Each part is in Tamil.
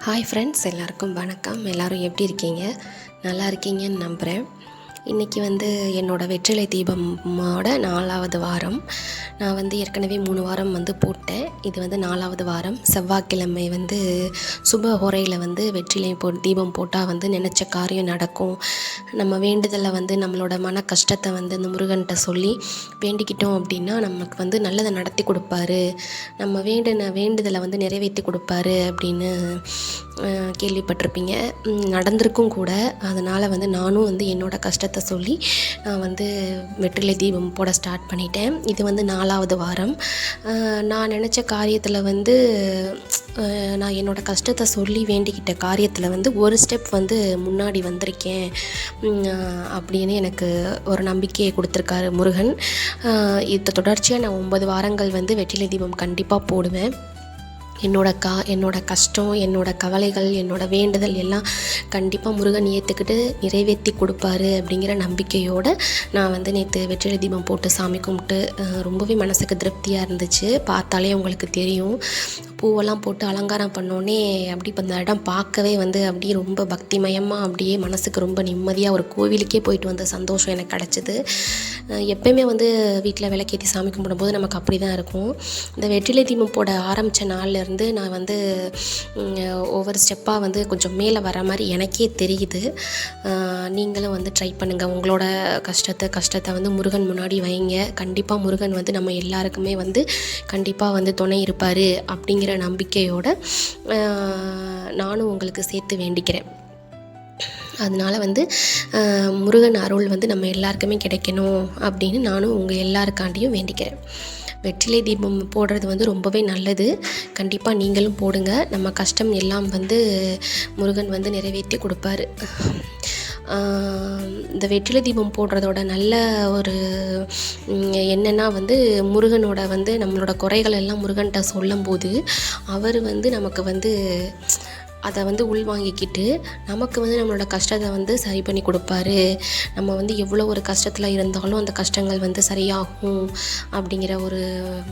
ஹாய் ஃப்ரெண்ட்ஸ், எல்லாருக்கும் வணக்கம். எல்லோரும் எப்படி இருக்கீங்க? நல்லா இருக்கீங்கன்னு நம்புகிறேன். இன்றைக்கி என்னோடய வெற்றிலை தீபமோட 4வது வாரம். நான் ஏற்கனவே 3 வாரம் போட்டேன். இது 4வது வாரம். செவ்வாய்க்கிழமை சுப ஹோரையில் வெற்றிலை தீபம் போட்டால் நினச்ச காரியம் நடக்கும். நம்ம வேண்டுதலை நம்மளோட மன கஷ்டத்தை இந்த முருகன்கிட்ட சொல்லி வேண்டிக்கிட்டோம் அப்படின்னா நமக்கு நல்லதை நடத்தி கொடுப்பாரு. நம்ம வேண்டுதலை நிறைவேற்றி கொடுப்பாரு அப்படின்னு கேள்விப்பட்டிருப்பீங்க. நடந்திருக்கும் கூட. அதனால் நானும் என்னோடய கஷ்டத்தை சொல்லி நான் வெற்றிலை தீபம் போட ஸ்டார்ட் பண்ணிட்டேன். இது 4வது வாரம். நான் நினச்ச காரியத்தில் நான் என்னோடய கஷ்டத்தை சொல்லி வேண்டிக்கிட்ட காரியத்தில் ஒரு ஸ்டெப் முன்னாடி வந்திருக்கேன் அப்படின்னு எனக்கு ஒரு நம்பிக்கையை கொடுத்துருக்காரு முருகன். இதை தொடர்ச்சியாக நான் 9 வாரங்கள் வெற்றிலை தீபம் கண்டிப்பாக போடுவேன். என்னோட கஷ்டம், என்னோட கவலைகள், என்னோட வேண்டுதல் எல்லாம் கண்டிப்பாக முருகன் ஏற்றுக்கிட்டு நிறைவேற்றி கொடுப்பாரு அப்படிங்கிற நம்பிக்கையோடு நான் நேற்று வெற்றிலை தீபம் போட்டு சாமி கும்பிட்டு ரொம்பவே மனசுக்கு திருப்தியாக இருந்துச்சு. பார்த்தாலே உங்களுக்கு தெரியும். பூவெல்லாம் போட்டு அலங்காரம் பண்ணோன்னே அப்படி அந்த இடம் பார்க்கவே அப்படியே ரொம்ப பக்திமயமாக அப்படியே மனசுக்கு ரொம்ப நிம்மதியாக ஒரு கோவிலுக்கே போயிட்டு வந்த சந்தோஷம் எனக்கு கிடச்சிது. எப்போயுமே வீட்டில் விளக்கேற்றி சாமி கும்பிடும்போது நமக்கு அப்படி தான் இருக்கும். இந்த வெற்றிலை தீபம் போட ஆரம்பித்த நாள்லேருந்து நான் ஒவ்வொரு ஸ்டெப்பாக கொஞ்சம் மேலே வர மாதிரி எனக்கே தெரியுது. நீங்களும் ட்ரை பண்ணுங்கள். உங்களோட கஷ்டத்தை முருகன் முன்னாடி வைங்க. கண்டிப்பாக முருகன் நம்ம எல்லாருக்குமே கண்டிப்பாக துணை இருப்பார் அப்படிங்கிற நம்பிக்கையோடு நானும் உங்களுக்கு சேர்த்து வேண்டிக்கிறேன். அதனால் முருகன் அருள் நம்ம எல்லாருக்குமே கிடைக்கணும் அப்படின்னு நானும் உங்கள் எல்லாருக்காண்டியும் வேண்டிக்கிறேன். வெற்றிலை தீபம் போடுறது ரொம்பவே நல்லது. கண்டிப்பாக நீங்களும் போடுங்க. நம்ம கஷ்டம் எல்லாம் முருகன் நிறைவேற்றி கொடுப்பாரு. இந்த வெற்றிலை தீபம் போடுறதோட நல்ல ஒரு என்னென்னா முருகனோட நம்மளோட குறைகள் எல்லாம் முருகன்கிட்ட சொல்லும்போது அவர் நமக்கு அதை உள்வாங்கிக்கிட்டு நமக்கு நம்மளோட கஷ்டத்தை சரி பண்ணி கொடுப்பாரு. நம்ம எவ்வளோ ஒரு கஷ்டத்தில் இருந்தாலும் அந்த கஷ்டங்கள் சரியாகும் அப்படிங்கிற ஒரு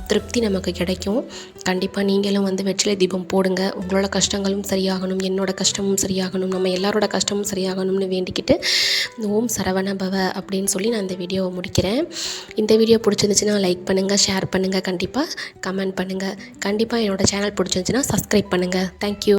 திருப்தி நமக்கு கிடைக்கும். கண்டிப்பாக நீங்களும் வெற்றிலை தீபம் போடுங்க. உங்களோட கஷ்டங்களும் சரியாகணும், என்னோட கஷ்டமும் சரியாகணும், நம்ம எல்லாரோட கஷ்டமும் சரியாகணும்னு வேண்டிக்கிட்டு ஓம் சரவண பவ அப்படின்னு சொல்லி நான் இந்த வீடியோவை முடிக்கிறேன். இந்த வீடியோ பிடிச்சிருந்துச்சுன்னா லைக் பண்ணுங்கள், ஷேர் பண்ணுங்கள், கண்டிப்பாக கமெண்ட் பண்ணுங்கள். கண்டிப்பாக என்னோடய சேனல் பிடிச்சிருந்துச்சுன்னா சப்ஸ்கிரைப் பண்ணுங்கள். தேங்க்யூ.